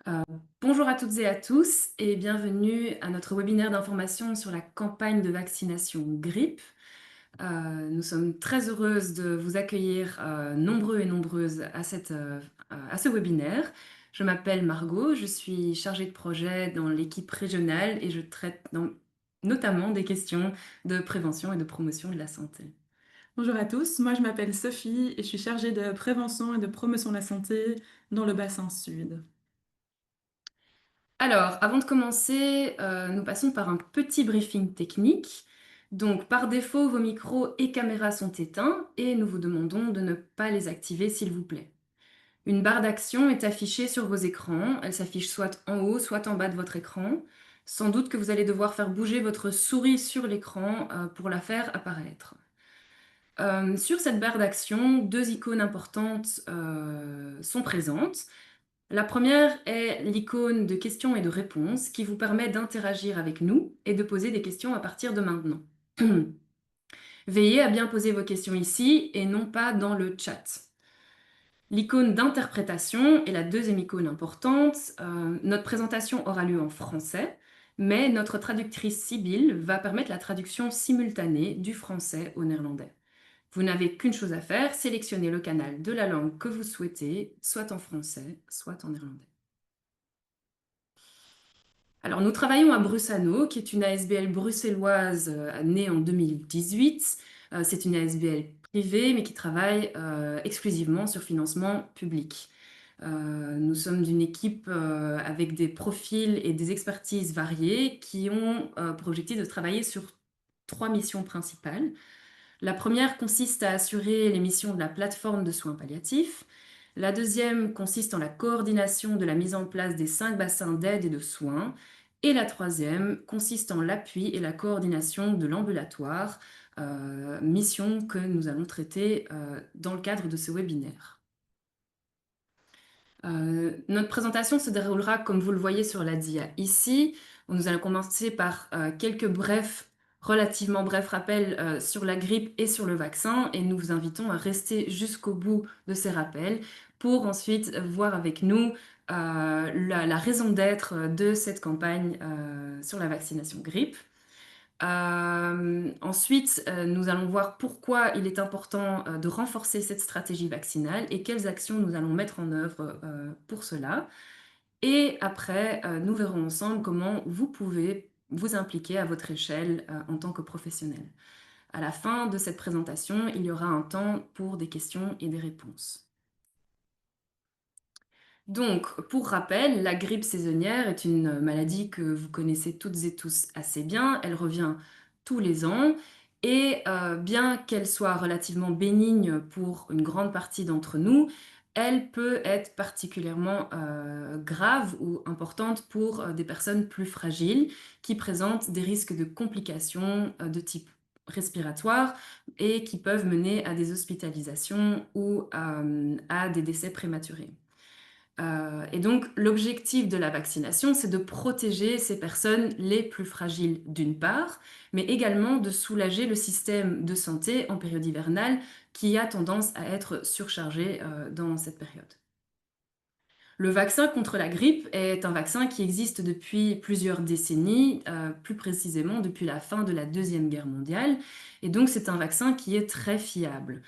Euh, Bonjour à toutes et à tous et bienvenue à notre webinaire d'information sur la campagne de vaccination grippe. Nous sommes très heureuses de vous accueillir nombreux et nombreuses à ce webinaire. Je m'appelle Margot, je suis chargée de projet dans l'équipe régionale et je traite notamment des questions de prévention et de promotion de la santé. Bonjour à tous, moi je m'appelle Sophie et je suis chargée de prévention et de promotion de la santé dans le bassin sud. Alors, avant de commencer, nous passons par un petit briefing technique. Donc, par défaut, vos micros et caméras sont éteints et nous vous demandons de ne pas les activer, s'il vous plaît. Une barre d'action est affichée sur vos écrans. Elle s'affiche soit en haut, soit en bas de votre écran. Sans doute que vous allez devoir faire bouger votre souris sur l'écran pour la faire apparaître. Sur cette barre d'action, deux icônes importantes sont présentes. La première est l'icône de questions et de réponses qui vous permet d'interagir avec nous et de poser des questions à partir de maintenant. Veillez à bien poser vos questions ici et non pas dans le chat. L'icône d'interprétation est la deuxième icône importante. Notre présentation aura lieu en français, mais notre traductrice Sibylle va permettre la traduction simultanée du français au néerlandais. Vous n'avez qu'une chose à faire, sélectionner le canal de la langue que vous souhaitez, soit en français, soit en néerlandais. Alors, nous travaillons à Brussano, qui est une ASBL bruxelloise née en 2018. C'est une ASBL privée, mais qui travaille exclusivement sur financement public. Nous sommes une équipe avec des profils et des expertises variées qui ont pour objectif de travailler sur trois missions principales. La première consiste à assurer les missions de la plateforme de soins palliatifs. La deuxième consiste en la coordination de la mise en place des 5 bassins d'aide et de soins. Et la troisième consiste en l'appui et la coordination de l'ambulatoire, mission que nous allons traiter dans le cadre de ce webinaire. Notre présentation se déroulera comme vous le voyez sur la dia ici. Nous allons commencer par quelques relativement brefs rappels sur la grippe et sur le vaccin et nous vous invitons à rester jusqu'au bout de ces rappels pour ensuite voir avec nous la raison d'être de cette campagne sur la vaccination grippe. Ensuite, nous allons voir pourquoi il est important de renforcer cette stratégie vaccinale et quelles actions nous allons mettre en œuvre pour cela. Et après, nous verrons ensemble comment vous pouvez vous impliquer à votre échelle en tant que professionnel. À la fin de cette présentation, il y aura un temps pour des questions et des réponses. Donc, pour rappel, la grippe saisonnière est une maladie que vous connaissez toutes et tous assez bien. Elle revient tous les ans et bien qu'elle soit relativement bénigne pour une grande partie d'entre nous, elle peut être particulièrement grave ou importante pour des personnes plus fragiles qui présentent des risques de complications de type respiratoire et qui peuvent mener à des hospitalisations ou à des décès prématurés. Et donc, l'objectif de la vaccination, c'est de protéger ces personnes les plus fragiles d'une part, mais également de soulager le système de santé en période hivernale qui a tendance à être surchargé dans cette période. Le vaccin contre la grippe est un vaccin qui existe depuis plusieurs décennies, plus précisément depuis la fin de la Deuxième Guerre mondiale. Et donc c'est un vaccin qui est très fiable.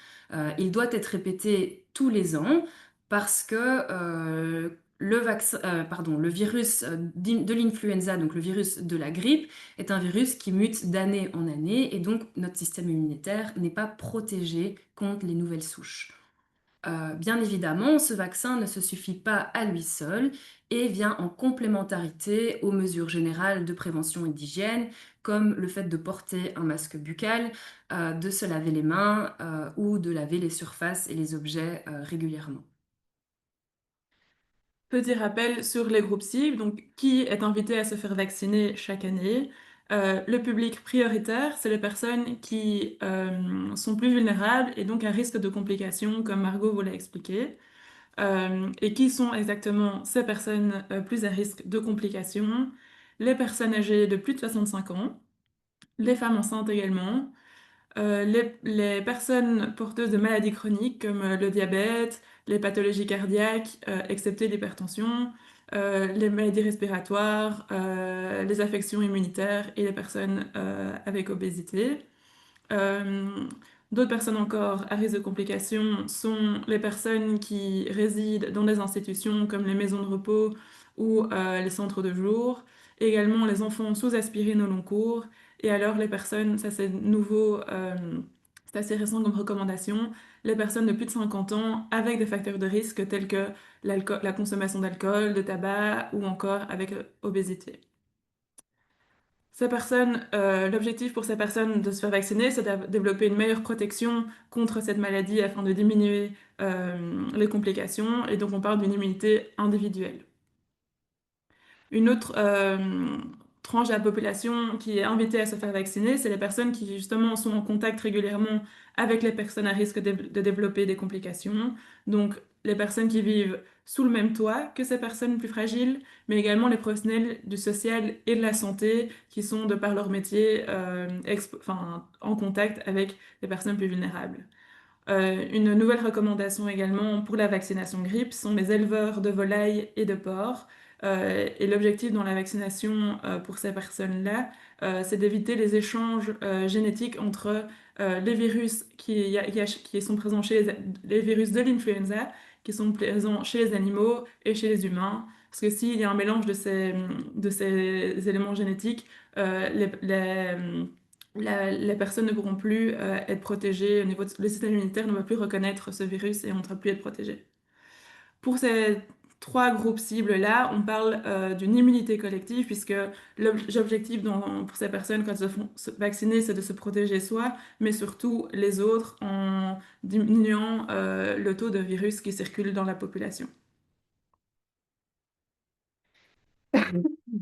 Il doit être répété tous les ans parce que le virus de l'influenza, donc le virus de la grippe, est un virus qui mute d'année en année et donc notre système immunitaire n'est pas protégé contre les nouvelles souches. Bien évidemment, ce vaccin ne se suffit pas à lui seul et vient en complémentarité aux mesures générales de prévention et d'hygiène, comme le fait de porter un masque buccal, de se laver les mains ou de laver les surfaces et les objets régulièrement. Petit rappel sur les groupes cibles, donc qui est invité à se faire vacciner chaque année. Le public prioritaire, c'est les personnes qui sont plus vulnérables et donc à risque de complications, comme Margot vous l'a expliqué. Et qui sont exactement ces personnes plus à risque de complications? Les personnes âgées de plus de 65 ans, les femmes enceintes également, les personnes porteuses de maladies chroniques comme le diabète, les pathologies cardiaques, excepté l'hypertension, les maladies respiratoires, les affections immunitaires et les personnes avec obésité. Euh, D'autres personnes encore à risque de complications sont les personnes qui résident dans des institutions comme les maisons de repos ou les centres de jour, également les enfants sous aspirine au long cours, et alors les personnes, ça c'est nouveau, c'est assez récent comme recommandation, les personnes de plus de 50 ans avec des facteurs de risque tels que la consommation d'alcool, de tabac ou encore avec obésité. L'objectif pour ces personnes de se faire vacciner, c'est de développer une meilleure protection contre cette maladie afin de diminuer les complications. Et donc, on parle d'une immunité individuelle. Une autre tranche de la population qui est invitée à se faire vacciner, c'est les personnes qui justement sont en contact régulièrement avec les personnes à risque de développer des complications. Donc les personnes qui vivent sous le même toit que ces personnes plus fragiles, mais également les professionnels du social et de la santé qui sont, de par leur métier, en contact avec les personnes plus vulnérables. Une nouvelle recommandation également pour la vaccination grippe sont les éleveurs de volailles et de porcs. Et l'objectif dans la vaccination pour ces personnes-là, c'est d'éviter les échanges génétiques entre les virus qui sont présents chez les virus de l'influenza, qui sont présents chez les animaux et chez les humains. Parce que s'il y a un mélange de ces éléments génétiques, les personnes ne pourront plus être protégées au niveau le système immunitaire ne va plus reconnaître ce virus et on ne va plus être protégé. Pour ces trois groupes cibles-là, on parle d'une immunité collective puisque l'objectif pour ces personnes quand elles se font vacciner, c'est de se protéger soi, mais surtout les autres en diminuant le taux de virus qui circule dans la population.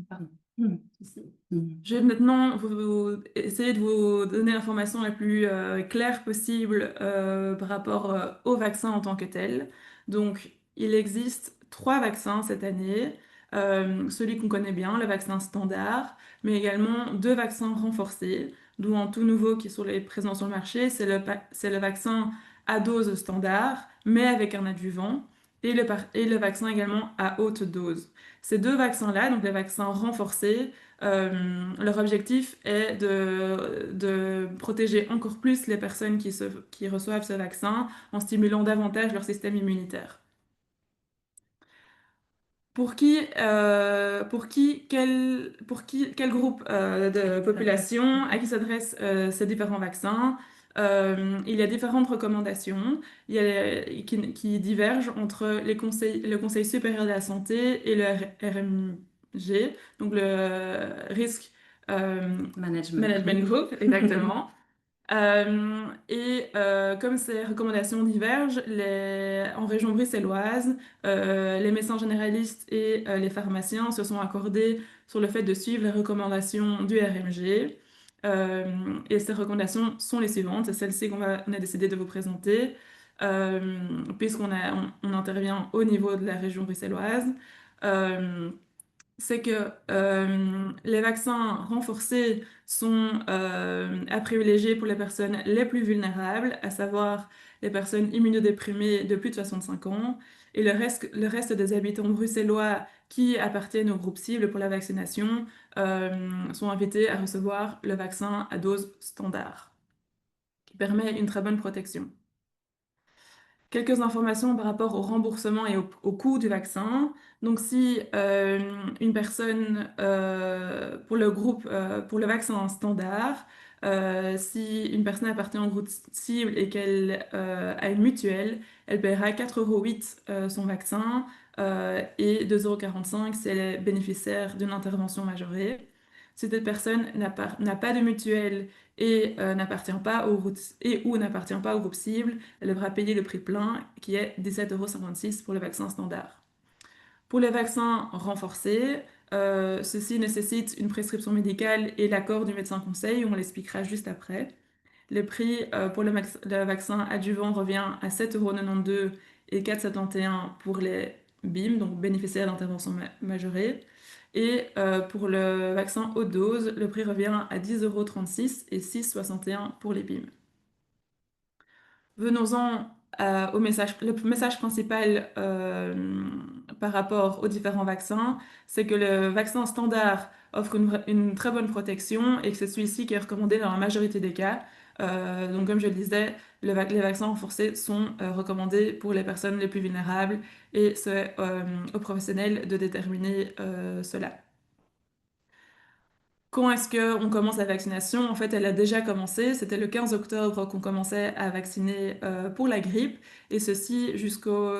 Pardon. Hmm. Je vais maintenant essayer de vous donner l'information la plus claire possible par rapport au vaccin en tant que tel. Donc, il existe trois vaccins cette année. Celui qu'on connaît bien, le vaccin standard, mais également deux vaccins renforcés, dont un tout nouveau qui est présent sur le marché, c'est le vaccin à dose standard, mais avec un adjuvant, et le vaccin également à haute dose. Ces deux vaccins-là, donc les vaccins renforcés, leur objectif est de protéger encore plus les personnes qui reçoivent ce vaccin en stimulant davantage leur système immunitaire. Quel groupe de population, à qui s'adressent ces différents vaccins? Il y a différentes recommandations qui divergent entre le Conseil supérieur de la santé et le RMG, donc le Risk euh, Management Management Group. Group, exactement. Comme ces recommandations divergent, en région bruxelloise, les médecins généralistes et les pharmaciens se sont accordés sur le fait de suivre les recommandations du RMG. Et ces recommandations sont les suivantes, c'est celles-ci on a décidé de vous présenter, on intervient au niveau de la région bruxelloise. Euh, c'est que les vaccins renforcés sont à privilégier pour les personnes les plus vulnérables, à savoir les personnes immunodéprimées de plus de 65 ans, et le reste des habitants bruxellois qui appartiennent au groupe cible pour la vaccination sont invités à recevoir le vaccin à dose standard, qui permet une très bonne protection. Quelques informations par rapport au remboursement et au coût du vaccin. Donc, si une personne, pour le vaccin standard, si une personne appartient au groupe cible et qu'elle a une mutuelle, elle paiera 4,08 € son vaccin et 2,45 € si elle est bénéficiaire d'une intervention majorée. Si cette personne n'a pas de mutuelle et n'appartient pas au groupe, et ou n'appartient pas au groupe cible, elle devra payer le prix plein qui est 17,56 € pour le vaccin standard. Pour les vaccins renforcés, ceci nécessite une prescription médicale et l'accord du médecin conseil, on l'expliquera juste après. Le prix pour le vaccin adjuvant revient à 7,92 € et 4,71 € pour les BIM, donc bénéficiaires d'intervention majorée. Et pour le vaccin haute dose, le prix revient à 10,36 € et 6,61 € pour les BIM. Venons-en au message le message principal, par rapport aux différents vaccins, c'est que le vaccin standard offre une très bonne protection et que c'est celui-ci qui est recommandé dans la majorité des cas. Donc comme je le disais, les vaccins renforcés sont, recommandés pour les personnes les plus vulnérables et c'est, aux professionnels de déterminer, cela. Quand est-ce qu'on commence la vaccination? En fait, elle a déjà commencé. C'était le 15 octobre qu'on commençait à vacciner pour la grippe, et ceci jusqu'au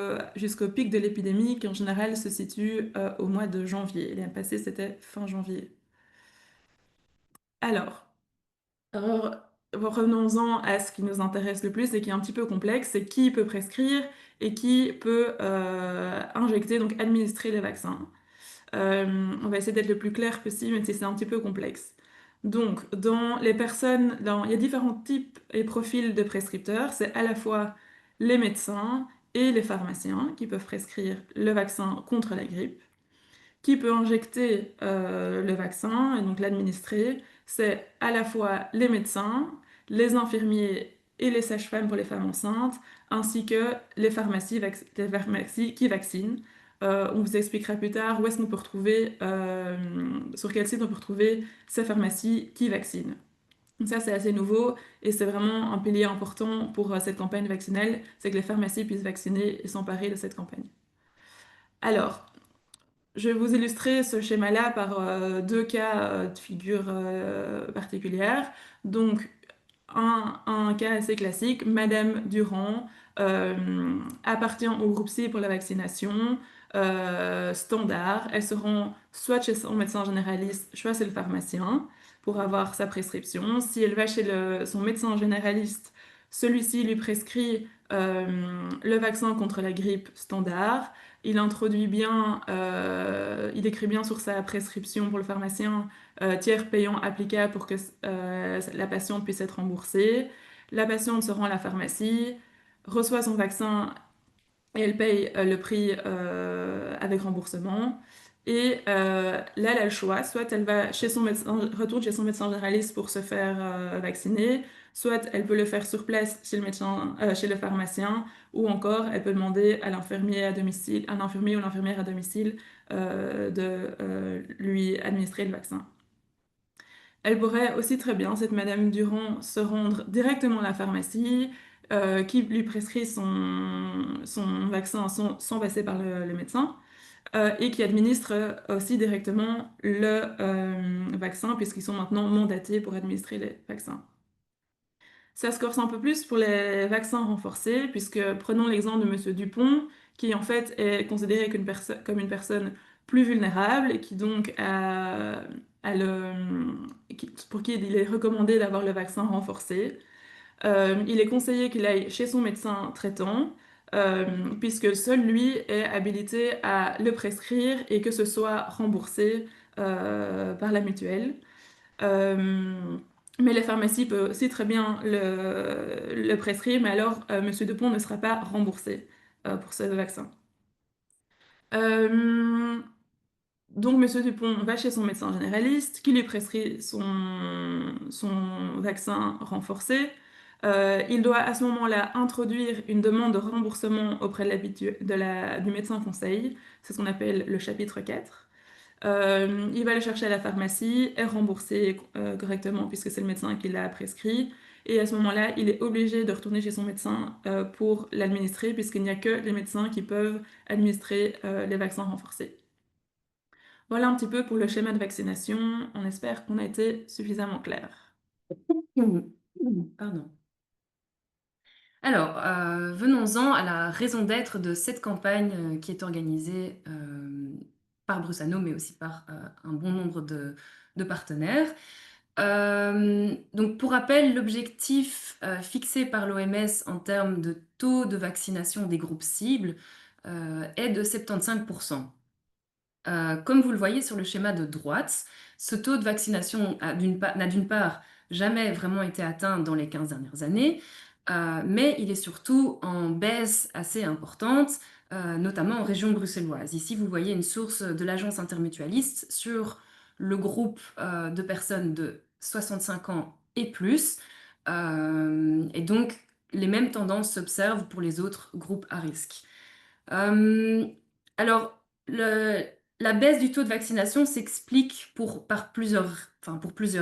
pic de l'épidémie, qui en général se situe au mois de janvier. L'année passée, c'était fin janvier. Alors, alors, revenons-en à ce qui nous intéresse le plus et qui est un petit peu complexe, c'est qui peut prescrire et qui peut injecter, donc administrer les vaccins. On va essayer d'être le plus clair possible, même si c'est un petit peu complexe. Donc, il y a différents types et profils de prescripteurs. C'est à la fois les médecins et les pharmaciens qui peuvent prescrire le vaccin contre la grippe. Qui peut injecter le vaccin et donc l'administrer, c'est à la fois les médecins, les infirmiers et les sages-femmes pour les femmes enceintes, ainsi que les pharmacies qui vaccinent. On vous expliquera plus tard où est-ce qu'on peut retrouver, sur quel site on peut retrouver ces pharmacies qui vaccinent. Donc ça, c'est assez nouveau et c'est vraiment un pilier important pour cette campagne vaccinale, c'est que les pharmacies puissent vacciner et s'emparer de cette campagne. Alors, je vais vous illustrer ce schéma-là par deux cas de figure particulières. Donc, un cas assez classique, Madame Durand appartient au groupe C pour la vaccination standard. Elle se rend soit chez son médecin généraliste, soit chez le pharmacien pour avoir sa prescription. Si elle va chez son médecin généraliste, celui-ci lui prescrit le vaccin contre la grippe standard. Il écrit bien sur sa prescription pour le pharmacien tiers payant applicable pour que la patiente puisse être remboursée. La patiente se rend à la pharmacie, reçoit son vaccin et elle paye le prix avec remboursement. Et là, elle a le choix. Soit elle va chez son médecin, retourne chez son médecin généraliste pour se faire vacciner, soit elle peut le faire sur place chez le médecin, chez le pharmacien, ou encore elle peut demander à l'infirmier à domicile, à l'infirmier ou l'infirmière à domicile de lui administrer le vaccin. Elle pourrait aussi très bien, cette Madame Durand, se rendre directement à la pharmacie, qui lui prescrit son vaccin sans passer par le médecin, et qui administre aussi directement le vaccin, puisqu'ils sont maintenant mandatés pour administrer les vaccins. Ça se corse un peu plus pour les vaccins renforcés, puisque prenons l'exemple de Monsieur Dupont, qui en fait est considéré comme une personne plus vulnérable et qui donc a pour qui il est recommandé d'avoir le vaccin renforcé. Il est conseillé qu'il aille chez son médecin traitant, euh, puisque seul lui est habilité à le prescrire et que ce soit remboursé par la mutuelle. Euh, mais la pharmacie peut aussi très bien le prescrire, mais alors Monsieur Dupont ne sera pas remboursé pour ce vaccin. Euh, donc Monsieur Dupont va chez son médecin généraliste qui lui prescrit son vaccin renforcé. Il doit à ce moment-là introduire une demande de remboursement auprès du médecin conseil. C'est ce qu'on appelle le chapitre 4. Il va le chercher à la pharmacie, est remboursé correctement puisque c'est le médecin qui l'a prescrit. Et à ce moment-là, il est obligé de retourner chez son médecin pour l'administrer puisqu'il n'y a que les médecins qui peuvent administrer les vaccins renforcés. Voilà un petit peu pour le schéma de vaccination. On espère qu'on a été suffisamment clair. Pardon. Alors, venons-en à la raison d'être de cette campagne qui est organisée par Brusano, mais aussi par un bon nombre de partenaires. Donc, pour rappel, l'objectif fixé par l'OMS en termes de taux de vaccination des groupes cibles est de 75%. Comme vous le voyez sur le schéma de droite, ce taux de vaccination n'a d'une part jamais vraiment été atteint dans les 15 dernières années, mais il est surtout en baisse assez importante, notamment en région bruxelloise. Ici, vous voyez une source de l'agence intermutualiste sur le groupe de personnes de 65 ans et plus. Et donc, les mêmes tendances s'observent pour les autres groupes à risque. Hem, alors la baisse du taux de vaccination s'explique pour plusieurs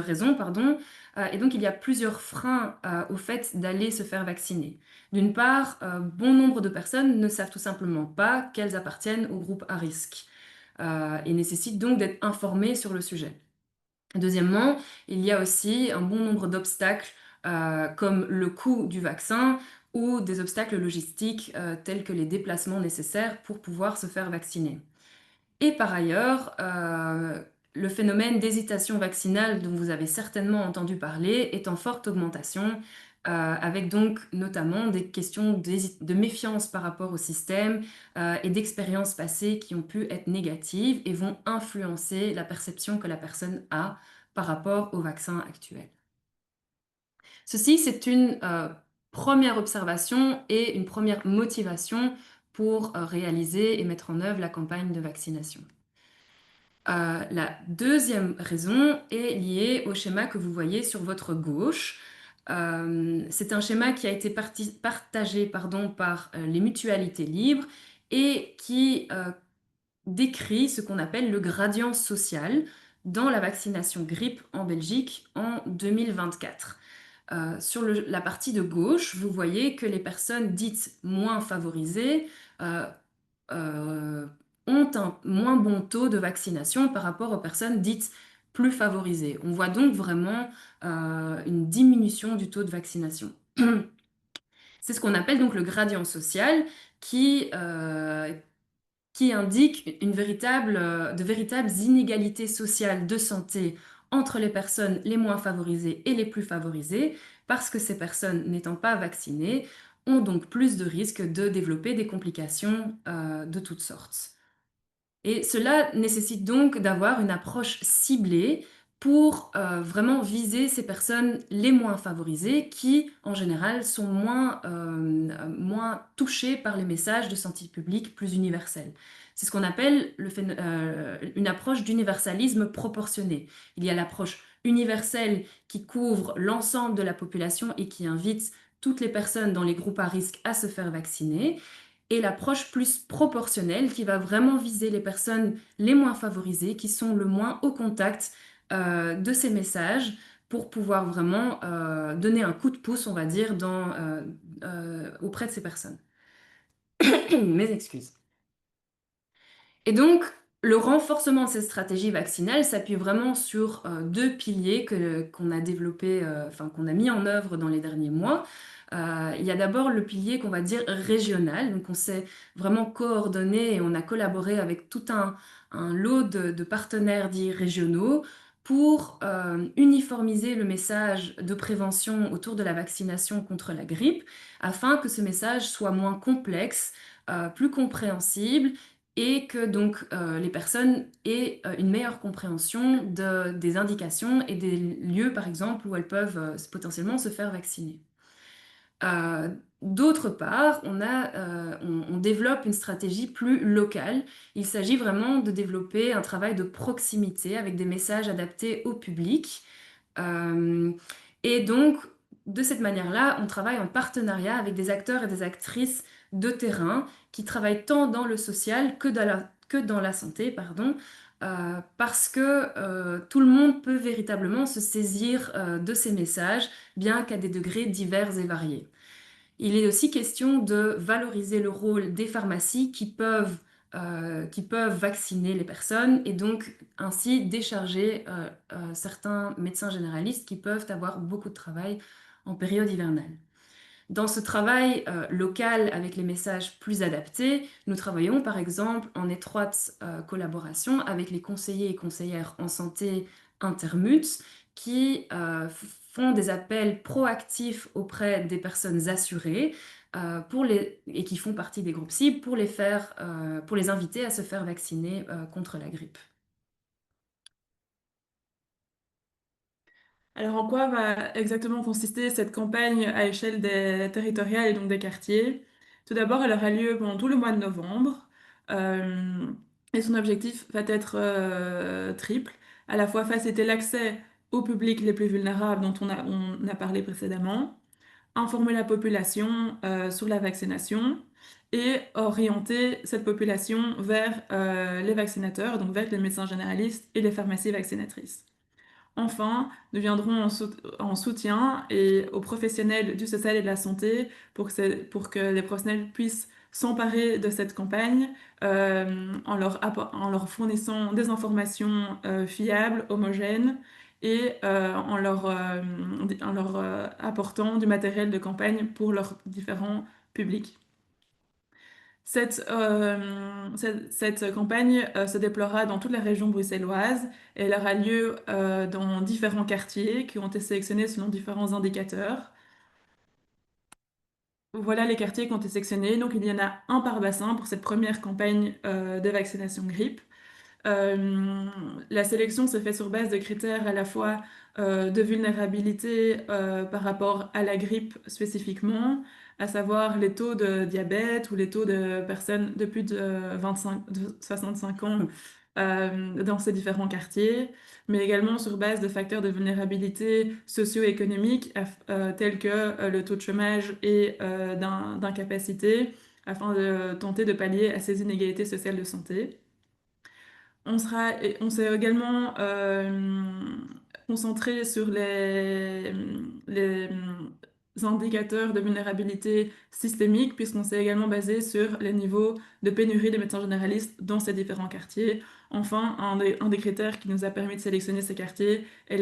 raisons, pardon, et donc il y a plusieurs freins, au fait d'aller se faire vacciner. D'une part, bon nombre de personnes ne savent tout simplement pas qu'elles appartiennent au groupe à risque, et nécessitent donc d'être informées sur le sujet. Deuxièmement, il y a aussi un bon nombre d'obstacles, comme le coût du vaccin ou des obstacles logistiques, tels que les déplacements nécessaires pour pouvoir se faire vacciner. Et par ailleurs, le phénomène d'hésitation vaccinale dont vous avez certainement entendu parler est en forte augmentation, avec donc notamment des questions de méfiance par rapport au système, et d'expériences passées qui ont pu être négatives et vont influencer la perception que la personne a par rapport au vaccin actuel. Ceci, c'est une première observation et une première motivation pour réaliser et mettre en œuvre la campagne de vaccination. La deuxième raison est liée au schéma que vous voyez sur votre gauche. C'est un schéma qui a été partagé pardon, par les mutualités libres et qui décrit ce qu'on appelle le gradient social dans la vaccination grippe en Belgique en 2024. Sur la partie de gauche, vous voyez que les personnes dites moins favorisées euh, euh, ont un moins bon taux de vaccination par rapport aux personnes dites plus favorisées. On voit donc vraiment une diminution du taux de vaccination. C'est ce qu'on appelle donc le gradient social qui indique de véritables inégalités sociales de santé entre les personnes les moins favorisées et les plus favorisées, parce que ces personnes n'étant pas vaccinées ont donc plus de risques de développer des complications de toutes sortes. Et cela nécessite donc d'avoir une approche ciblée pour vraiment viser ces personnes les moins favorisées qui, en général, sont moins touchées par les messages de santé publique plus universels. C'est ce qu'on appelle une approche d'universalisme proportionné. Il y a l'approche universelle qui couvre l'ensemble de la population et qui invite toutes les personnes dans les groupes à risque à se faire vacciner et l'approche plus proportionnelle qui va vraiment viser les personnes les moins favorisées, qui sont le moins au contact de ces messages pour pouvoir vraiment donner un coup de pouce, on va dire, auprès de ces personnes. Mes excuses. Et donc, le renforcement de cette stratégie vaccinale s'appuie vraiment sur deux piliers qu'on a développés, enfin qu'on a mis en œuvre dans les derniers mois. Il y a d'abord le pilier qu'on va dire régional, donc on s'est vraiment coordonné et on a collaboré avec tout un lot de partenaires dits régionaux pour uniformiser le message de prévention autour de la vaccination contre la grippe, afin que ce message soit moins complexe, plus compréhensible et que donc les personnes aient une meilleure compréhension des indications et des lieux, par exemple, où elles peuvent potentiellement se faire vacciner. Euh, D'autre part, on développe une stratégie plus locale. Il s'agit vraiment de développer un travail de proximité avec des messages adaptés au public. Euh, et donc, de cette manière-là, on travaille en partenariat avec des acteurs et des actrices de terrain qui travaillent tant dans le social que dans la santé, pardon, parce que tout le monde peut véritablement se saisir de ces messages, bien qu'à des degrés divers et variés. Il est aussi question de valoriser le rôle des pharmacies qui peuvent vacciner les personnes et donc ainsi décharger certains médecins généralistes qui peuvent avoir beaucoup de travail en période hivernale. Dans ce travail local avec les messages plus adaptés, nous travaillons par exemple en étroite collaboration avec les conseillers et conseillères en santé intermutes qui font des appels proactifs auprès des personnes assurées et qui font partie des groupes cibles pour les inviter à se faire vacciner contre la grippe. Alors, en quoi va exactement consister cette campagne à échelle territoriale et donc des quartiers? Tout d'abord, elle aura lieu pendant tout le mois de novembre, euh, et son objectif va être triple, à la fois faciliter l'accès aux publics les plus vulnérables dont on a parlé précédemment, informer la population sur la vaccination et orienter cette population vers les vaccinateurs, donc vers les médecins généralistes et les pharmacies vaccinatrices. Enfin, nous viendrons en soutien et aux professionnels du social et de la santé pour que les professionnels puissent s'emparer de cette campagne en leur fournissant des informations fiables, homogènes et en leur apportant du matériel de campagne pour leurs différents publics. Cette campagne se déploiera dans toute la région bruxelloise et elle aura lieu dans différents quartiers qui ont été sélectionnés selon différents indicateurs. Voilà les quartiers qui ont été sélectionnés. Donc il y en a un par bassin pour cette première campagne de vaccination grippe. Euh, la sélection se fait sur base de critères à la fois de vulnérabilité par rapport à la grippe spécifiquement, à savoir les taux de diabète ou les taux de personnes de plus de 65 ans dans ces différents quartiers, mais également sur base de facteurs de vulnérabilité socio-économiques tels que le taux de chômage et d'incapacité, afin de tenter de pallier à ces inégalités sociales de santé. On s'est également concentré sur les indicateurs de vulnérabilité systémique, puisqu'on s'est également basé sur les niveaux de pénurie des médecins généralistes dans ces différents quartiers. Enfin, un des critères qui nous a permis de sélectionner ces quartiers est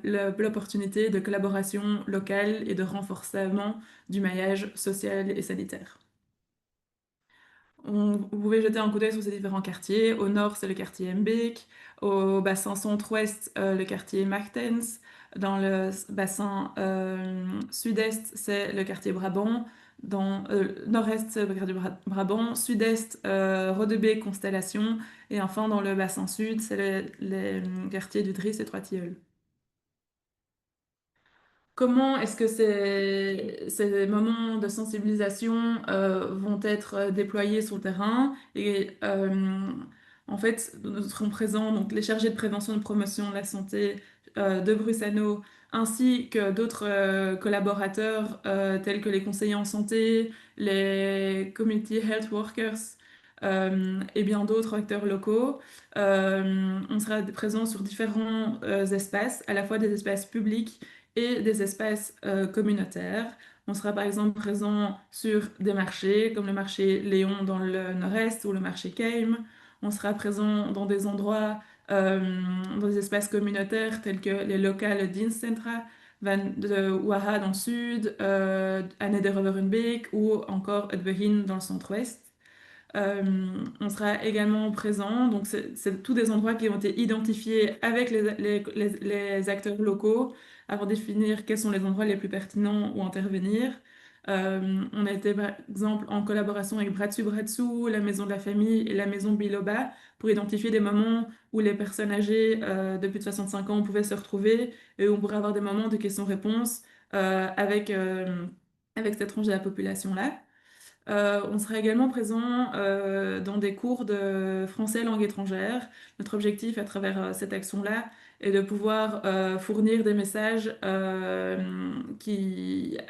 l'opportunité de collaboration locale et de renforcement du maillage social et sanitaire. Vous pouvez jeter un coup d'œil sur ces différents quartiers. Au nord, c'est le quartier Mbeek. Au bassin centre-ouest, le quartier Martens. Dans le bassin sud-est, c'est le quartier Brabant. Dans nord-est, c'est le quartier Brabant. Sud-est, Rodebeek, Constellation. Et enfin, dans le bassin sud, c'est les quartiers du Dries et Trois-Tilleuls. Comment est-ce que ces moments de sensibilisation vont être déployés sur le terrain? En fait, nous serons présents, donc les chargés de prévention et de promotion de la santé de Brussano, ainsi que d'autres collaborateurs tels que les conseillers en santé, les community health workers et bien d'autres acteurs locaux. On sera présent sur différents espaces, à la fois des espaces publics et des espaces communautaires. On sera par exemple présent sur des marchés comme le marché Léon dans le nord-est ou le marché Keim. On sera présent dans des endroits, dans des espaces communautaires tels que les locales Dienstcentra de Waha dans le sud, Anne de Roverenbeek ou encore Het Begin dans le centre-ouest. On sera également présent, donc c'est tous des endroits qui ont été identifiés avec les acteurs locaux avant de définir quels sont les endroits les plus pertinents où intervenir. On a été par exemple en collaboration avec Bratsu Bratsu, la Maison de la Famille et la Maison Biloba pour identifier des moments où les personnes âgées de plus de 65 ans pouvaient se retrouver et où on pourrait avoir des moments de questions-réponses avec cette tranche de la population-là. On sera également présent dans des cours de français langue étrangère. Notre objectif à travers cette action-là est de pouvoir fournir des messages à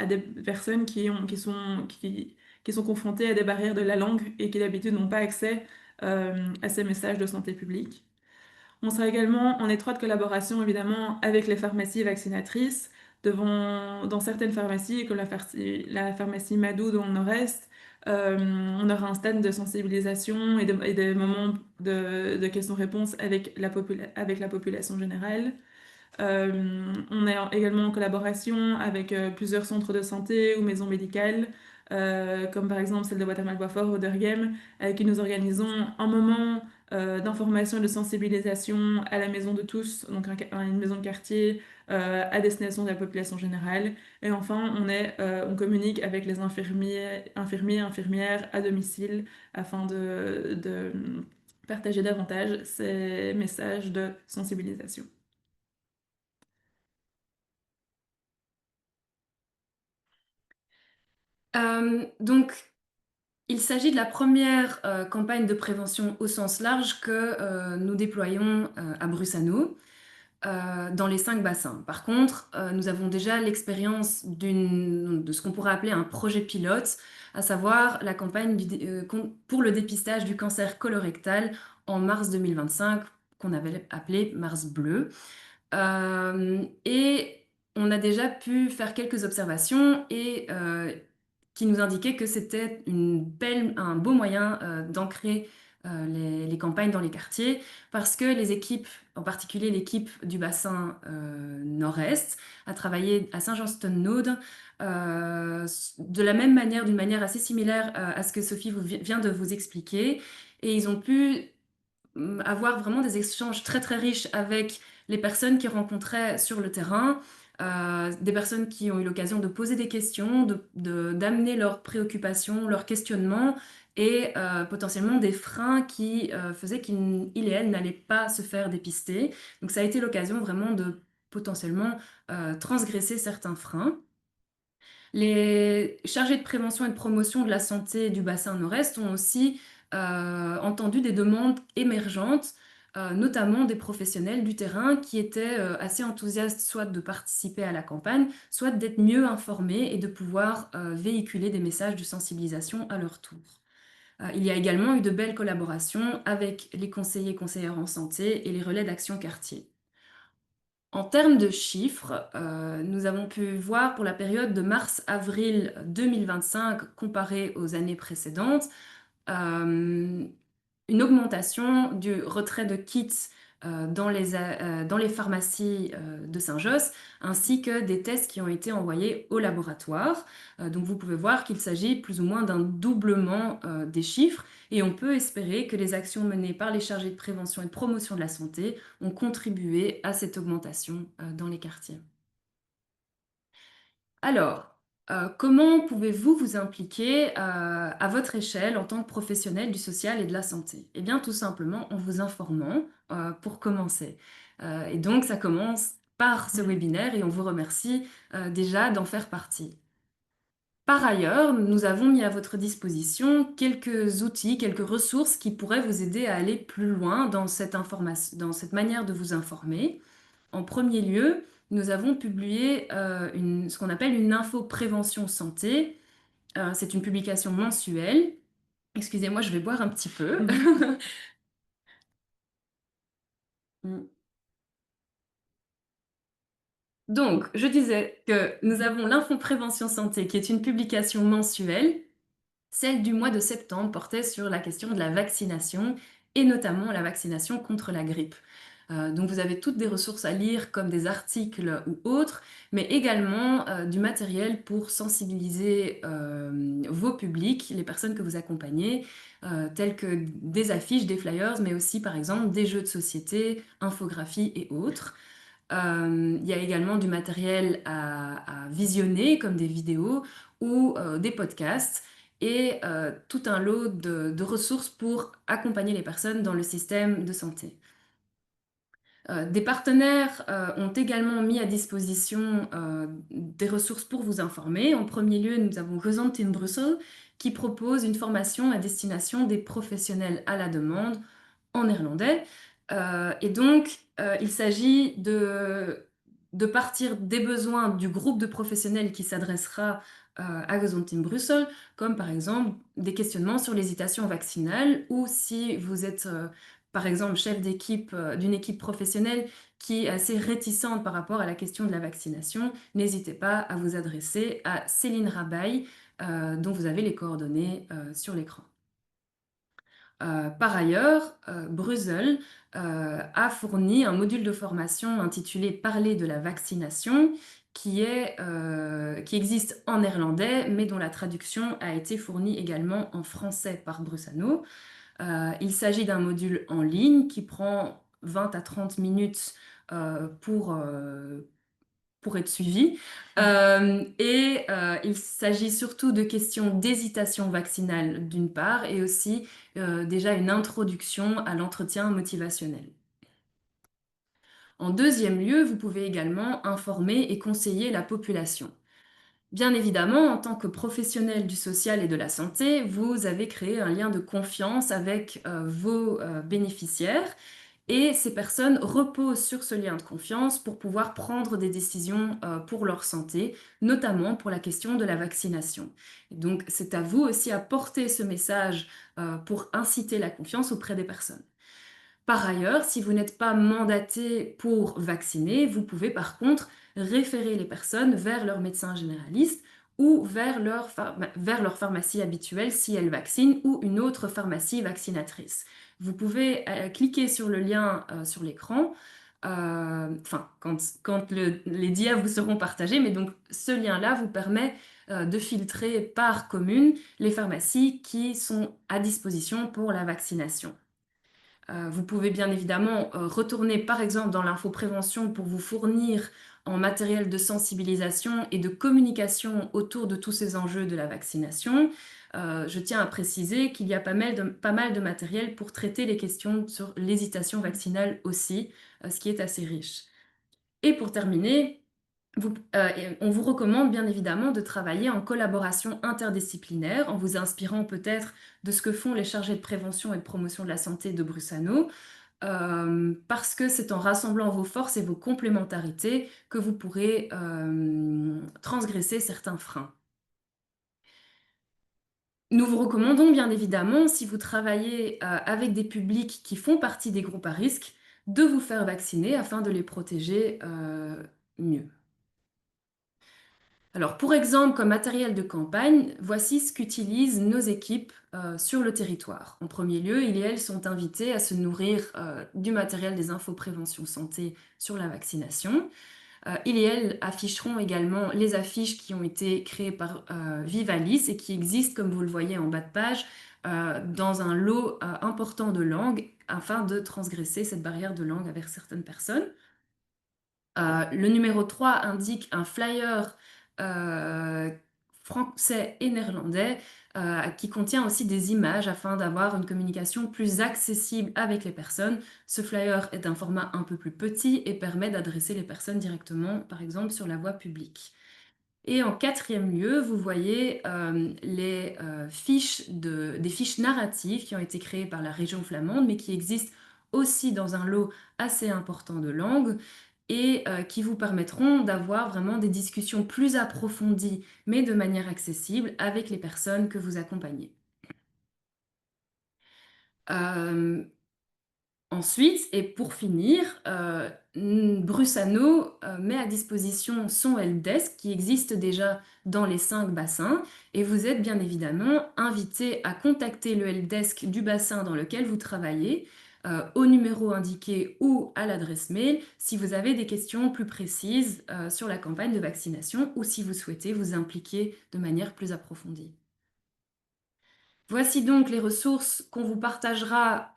des personnes qui sont confrontées à des barrières de la langue et qui d'habitude n'ont pas accès à ces messages de santé publique. On sera également en étroite collaboration, évidemment, avec les pharmacies vaccinatrices. Dans certaines pharmacies, comme la pharmacie Madou dans le Nord-Est, on aura un stand de sensibilisation et des moments de questions-réponses avec la population générale. On est également en collaboration avec plusieurs centres de santé ou maisons médicales, comme par exemple celle de Watermal-Boisfort ou d'Urgem, avec qui nous organisons un moment d'information et de sensibilisation à la maison de tous, donc une maison de quartier à destination de la population générale. Et enfin, on communique avec les infirmières à domicile afin de partager davantage ces messages de sensibilisation. Donc, il s'agit de la première campagne de prévention au sens large que nous déployons à Brussano. dans les 5 bassins. Par contre, nous avons déjà l'expérience de ce qu'on pourrait appeler un projet pilote, à savoir la campagne pour le dépistage du cancer colorectal en mars 2025, qu'on avait appelé Mars Bleu. Et on a déjà pu faire quelques observations qui nous indiquaient que c'était un beau moyen d'ancrer les campagnes dans les quartiers, parce que les équipes, en particulier l'équipe du bassin nord-est, a travaillé à Saint-Johnston-Node de la même manière, d'une manière assez similaire à ce que Sophie vient de vous expliquer. Et ils ont pu avoir vraiment des échanges très très riches avec les personnes qu'ils rencontraient sur le terrain, des personnes qui ont eu l'occasion de poser des questions, d'amener leurs préoccupations, leurs questionnements et potentiellement des freins qui faisaient qu'il et elle n'allaient pas se faire dépister. Donc ça a été l'occasion vraiment de potentiellement transgresser certains freins. Les chargés de prévention et de promotion de la santé du bassin Nord-Est ont aussi entendu des demandes émergentes, notamment des professionnels du terrain qui étaient assez enthousiastes soit de participer à la campagne, soit d'être mieux informés et de pouvoir véhiculer des messages de sensibilisation à leur tour. Il y a également eu de belles collaborations avec les conseillers et conseillères en santé et les relais d'action quartier. En termes de chiffres, nous avons pu voir pour la période de mars-avril 2025 comparée aux années précédentes, euh, une augmentation du retrait de kits dans les pharmacies de Saint-Josse, ainsi que des tests qui ont été envoyés au laboratoire. Donc vous pouvez voir qu'il s'agit plus ou moins d'un doublement des chiffres, et on peut espérer que les actions menées par les chargés de prévention et de promotion de la santé ont contribué à cette augmentation dans les quartiers. Alors, comment pouvez-vous vous impliquer à votre échelle en tant que professionnel du social et de la santé? Eh bien, tout simplement en vous informant pour commencer. Et donc, ça commence par ce Mmh. webinaire et on vous remercie déjà d'en faire partie. Par ailleurs, nous avons mis à votre disposition quelques outils, quelques ressources qui pourraient vous aider à aller plus loin dans cette dans cette manière de vous informer. En premier lieu, nous avons publié ce qu'on appelle une info prévention santé. C'est une publication mensuelle. Excusez-moi, je vais boire un petit peu. Mm. Donc, je disais que nous avons l'info prévention santé, qui est une publication mensuelle. Celle du mois de septembre portait sur la question de la vaccination et notamment la vaccination contre la grippe. Donc vous avez toutes des ressources à lire comme des articles ou autres, mais également du matériel pour sensibiliser vos publics, les personnes que vous accompagnez, tels que des affiches, des flyers, mais aussi par exemple des jeux de société, infographies et autres. Il y a également du matériel à visionner, comme des vidéos ou des podcasts, et tout un lot de ressources pour accompagner les personnes dans le système de santé. Des partenaires ont également mis à disposition des ressources pour vous informer. En premier lieu, nous avons Gezond in Brussel qui propose une formation à destination des professionnels à la demande en néerlandais. Et donc, il s'agit de partir des besoins du groupe de professionnels qui s'adressera à Gezond in Brussel, comme par exemple des questionnements sur l'hésitation vaccinale, ou si vous êtes, par exemple, chef d'équipe d'une équipe professionnelle qui est assez réticente par rapport à la question de la vaccination, n'hésitez pas à vous adresser à Céline Rabaille, dont vous avez les coordonnées sur l'écran. Par ailleurs, Brussels a fourni un module de formation intitulé Parler de la vaccination qui existe en néerlandais, mais dont la traduction a été fournie également en français par Brussano. Il s'agit d'un module en ligne qui prend 20 à 30 minutes pour être suivi. Il s'agit surtout de questions d'hésitation vaccinale d'une part et aussi déjà une introduction à l'entretien motivationnel. En deuxième lieu, vous pouvez également informer et conseiller la population. Bien évidemment, en tant que professionnel du social et de la santé, vous avez créé un lien de confiance avec vos bénéficiaires Et ces personnes reposent sur ce lien de confiance pour pouvoir prendre des décisions pour leur santé, notamment pour la question de la vaccination. Et donc, c'est à vous aussi à porter ce message pour inciter la confiance auprès des personnes. Par ailleurs, si vous n'êtes pas mandaté pour vacciner, vous pouvez par contre référer les personnes vers leur médecin généraliste ou vers leur pharmacie habituelle si elles vaccinent ou une autre pharmacie vaccinatrice. Vous pouvez cliquer sur le lien sur l'écran, quand les dias vous seront partagés, mais donc ce lien-là vous permet de filtrer par commune les pharmacies qui sont à disposition pour la vaccination. Vous pouvez bien évidemment retourner par exemple dans l'infoprévention pour vous fournir en matériel de sensibilisation et de communication autour de tous ces enjeux de la vaccination. Je tiens à préciser qu'il y a pas mal de matériel pour traiter les questions sur l'hésitation vaccinale aussi, ce qui est assez riche. Et pour terminer, on vous recommande bien évidemment de travailler en collaboration interdisciplinaire, en vous inspirant peut-être de ce que font les chargés de prévention et de promotion de la santé de Brussano, parce que c'est en rassemblant vos forces et vos complémentarités que vous pourrez transgresser certains freins. Nous vous recommandons bien évidemment, si vous travaillez avec des publics qui font partie des groupes à risque, de vous faire vacciner afin de les protéger mieux. Alors, pour exemple, comme matériel de campagne, voici ce qu'utilisent nos équipes sur le territoire. En premier lieu, ils et elles sont invités à se nourrir du matériel des infos prévention santé sur la vaccination. Ils et elles afficheront également les affiches qui ont été créées par Vivalis et qui existent, comme vous le voyez en bas de page, dans un lot important de langues afin de transgresser cette barrière de langue avec certaines personnes. Le numéro 3 indique un flyer français et néerlandais qui contient aussi des images afin d'avoir une communication plus accessible avec les personnes. Ce flyer est d'un format un peu plus petit et permet d'adresser les personnes directement, par exemple, sur la voie publique. Et en quatrième lieu, vous voyez des fiches narratives qui ont été créées par la région flamande, mais qui existent aussi dans un lot assez important de langues et qui vous permettront d'avoir vraiment des discussions plus approfondies, mais de manière accessible avec les personnes que vous accompagnez. Euh, Ensuite, et pour finir, Brussano met à disposition son helpdesk qui existe déjà dans les 5 bassins et vous êtes bien évidemment invité à contacter le helpdesk du bassin dans lequel vous travaillez au numéro indiqué ou à l'adresse mail si vous avez des questions plus précises sur la campagne de vaccination ou si vous souhaitez vous impliquer de manière plus approfondie. Voici donc les ressources qu'on vous partagera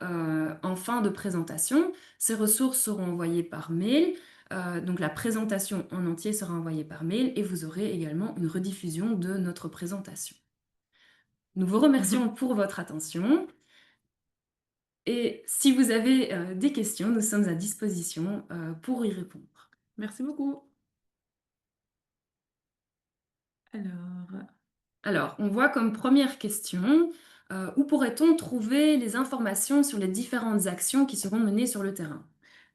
en fin de présentation. Ces ressources seront envoyées par mail. Donc la présentation en entier sera envoyée par mail et vous aurez également une rediffusion de notre présentation. Nous vous remercions pour votre attention et si vous avez des questions, nous sommes à disposition pour y répondre. Merci beaucoup. Alors, Alors, on voit comme première question, où pourrait-on trouver les informations sur les différentes actions qui seront menées sur le terrain?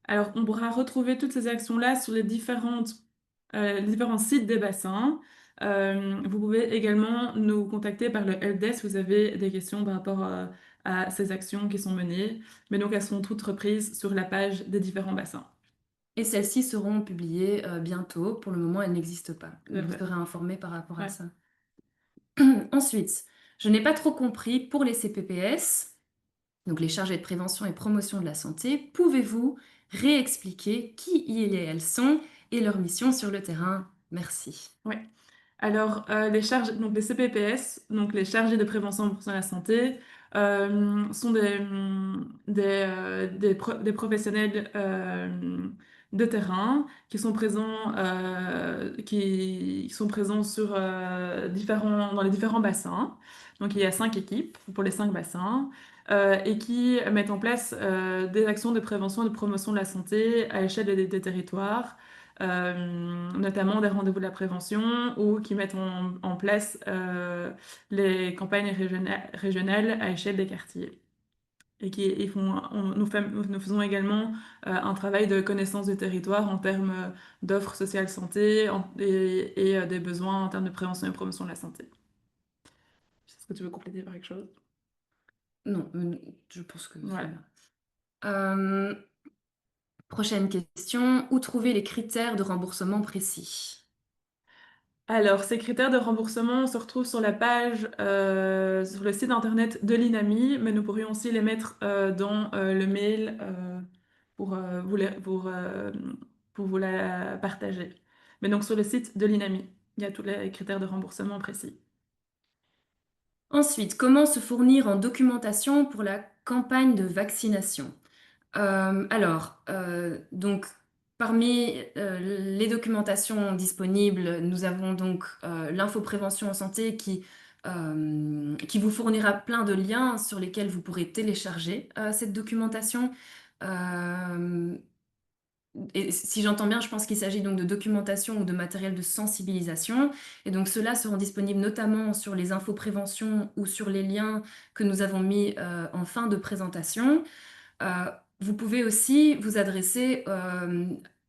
alors, on pourra retrouver toutes ces actions-là sur les différents sites des bassins. Vous pouvez également nous contacter par le helpdesk si vous avez des questions par rapport à ces actions qui sont menées. Mais donc, elles sont toutes reprises sur la page des différents bassins. Et celles-ci seront publiées bientôt. Pour le moment, elles n'existent pas. Tout à Vous fait. serez informé par rapport à Ouais. ça. Ensuite, je n'ai pas trop compris pour les CPPS, donc les chargés de prévention et promotion de la santé. Pouvez-vous réexpliquer qui ils et elles sont et leur mission sur le terrain? Merci. Ouais. Alors, donc les CPPS, donc les chargés de prévention pour la santé, sont des professionnels de terrain qui sont présents dans les différents bassins. Donc, il y a 5 équipes pour les 5 bassins et qui mettent en place des actions de prévention et de promotion de la santé à l'échelle des territoires notamment des rendez-vous de la prévention ou qui mettent en place les campagnes régionales à échelle des quartiers. et nous faisons également un travail de connaissance du territoire en termes d'offres sociales santé et des besoins en termes de prévention et promotion de la santé. Est-ce que tu veux compléter par quelque chose? Non, je pense que ça Ouais. va. Prochaine question, où trouver les critères de remboursement précis? Alors, ces critères de remboursement se retrouvent sur la page, sur le site internet de l'INAMI, mais nous pourrions aussi les mettre dans le mail pour, pour vous la partager. Mais donc sur le site de l'INAMI, il y a tous les critères de remboursement précis. Ensuite, comment se fournir en documentation pour la campagne de vaccination? Donc, parmi les documentations disponibles, nous avons donc l'infoprévention en santé qui vous fournira plein de liens sur lesquels vous pourrez télécharger cette documentation. Euh, et si j'entends bien, je pense qu'il s'agit donc de documentation ou de matériel de sensibilisation. Et donc, ceux-là seront disponibles notamment sur les infos prévention ou sur les liens que nous avons mis en fin de présentation. Euh, Vous pouvez aussi vous adresser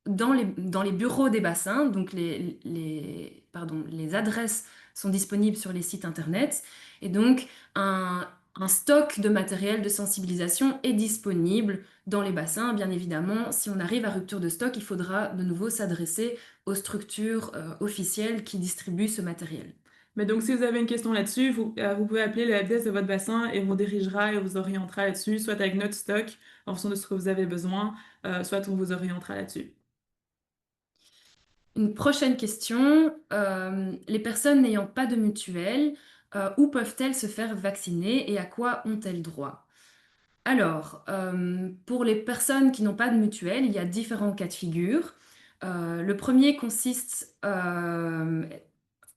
dans les bureaux des bassins. Donc, les adresses sont disponibles sur les sites internet. Et donc, un stock de matériel de sensibilisation est disponible dans les bassins. Bien évidemment, si on arrive à rupture de stock, il faudra de nouveau s'adresser aux structures officielles qui distribuent ce matériel. Mais donc, si vous avez une question là-dessus, vous pouvez appeler le helpdesk de votre bassin et on vous dirigera et on vous orientera là-dessus, soit avec notre stock, en fonction de ce que vous avez besoin, soit on vous orientera là-dessus. Une prochaine question. Les personnes n'ayant pas de mutuelle, où peuvent-elles se faire vacciner et à quoi ont-elles droit? Alors, pour les personnes qui n'ont pas de mutuelle, il y a différents cas de figure. Le premier consiste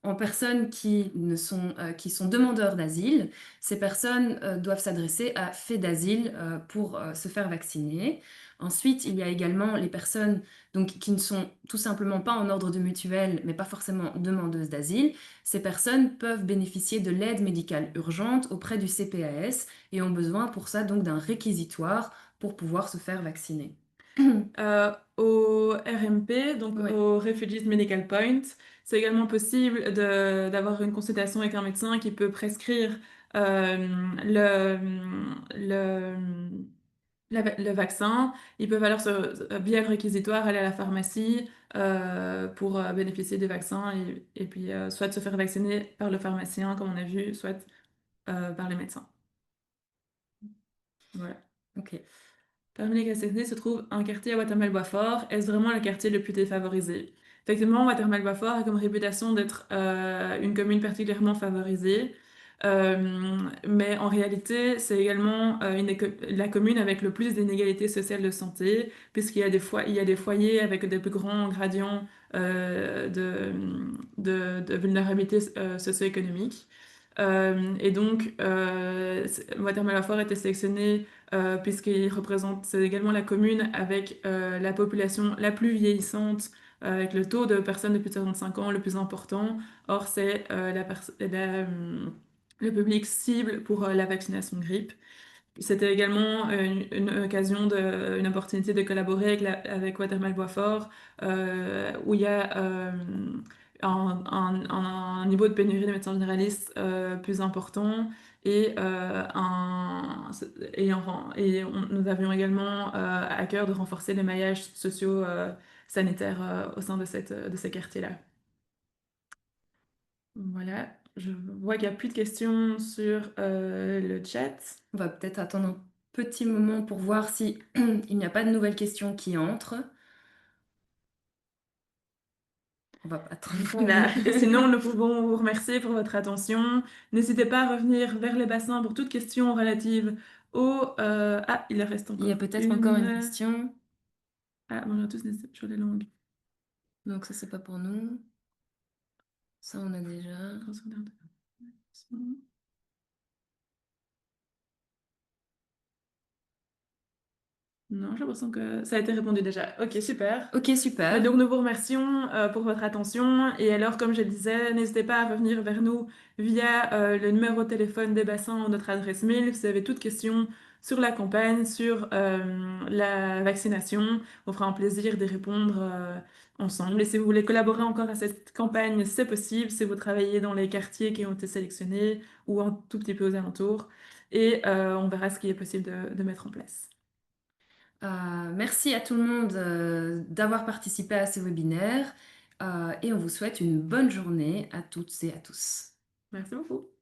en personnes qui sont demandeurs d'asile. Ces personnes doivent s'adresser à Fait d'asile pour se faire vacciner. Ensuite, il y a également les personnes donc, qui ne sont tout simplement pas en ordre de mutuelle, mais pas forcément demandeuses d'asile. Ces personnes peuvent bénéficier de l'aide médicale urgente auprès du CPAS et ont besoin pour ça donc d'un réquisitoire pour pouvoir se faire vacciner. Au RMP, donc Ouais. au Refugees Medical Point, c'est également possible d'avoir une consultation avec un médecin qui peut prescrire euh, le, le vaccin. Ils peuvent alors, via le réquisitoire, aller à la pharmacie pour bénéficier des vaccins et puis soit se faire vacciner par le pharmacien, comme on a vu, soit par les médecins. Voilà. Ok. Parmi les KCD se trouve un quartier à Watermal-Boisfort. Est-ce vraiment le quartier le plus défavorisé? Effectivement, Watermal-Boisfort a comme réputation d'être une commune particulièrement favorisée. Mais en réalité, c'est également la commune avec le plus d'inégalités sociales de santé, puisqu'il y a il y a des foyers avec des plus grands gradients de vulnérabilité socio-économique. Et donc, Watermal-Boisfort a été sélectionné puisqu'il représente, c'est également la commune avec la population la plus vieillissante, avec le taux de personnes de plus de 65 ans le plus important. Or, c'est le public cible pour la vaccination grippe. C'était également une occasion, une opportunité de collaborer avec Watermal Boisfort, où il y a un niveau de pénurie de médecins généralistes plus important et, nous avions également à cœur de renforcer les maillages sociaux sanitaires au sein de ces quartiers-là. Voilà, je vois qu'il n'y a plus de questions sur le chat. On va peut-être attendre un petit moment pour voir si il n'y a pas de nouvelles questions qui entrent. On va pas attendre. Voilà. Et sinon, nous pouvons vous remercier pour votre attention. N'hésitez pas à revenir vers les bassins pour toute question relative Ah, il en reste Il y a encore peut-être encore une une. question. Ah, on a tous sur les langues. Donc ça, c'est pas pour nous. Ça, on a déjà. Non, j'ai l'impression que ça a été répondu déjà. Ok, super. Ok, Mais super. donc, nous vous remercions pour votre attention. Et alors, comme je le disais, n'hésitez pas à revenir vers nous via le numéro de téléphone des bassins ou notre adresse mail. Si vous avez toute question sur la campagne, sur, la vaccination. On fera un plaisir d'y répondre, ensemble et si vous voulez collaborer encore à cette campagne, c'est possible si vous travaillez dans les quartiers qui ont été sélectionnés ou un tout petit peu aux alentours et on verra ce qui est possible de mettre en place. Merci à tout le monde, d'avoir participé à ce webinaire, et on vous souhaite une bonne journée à toutes et à tous. Merci beaucoup.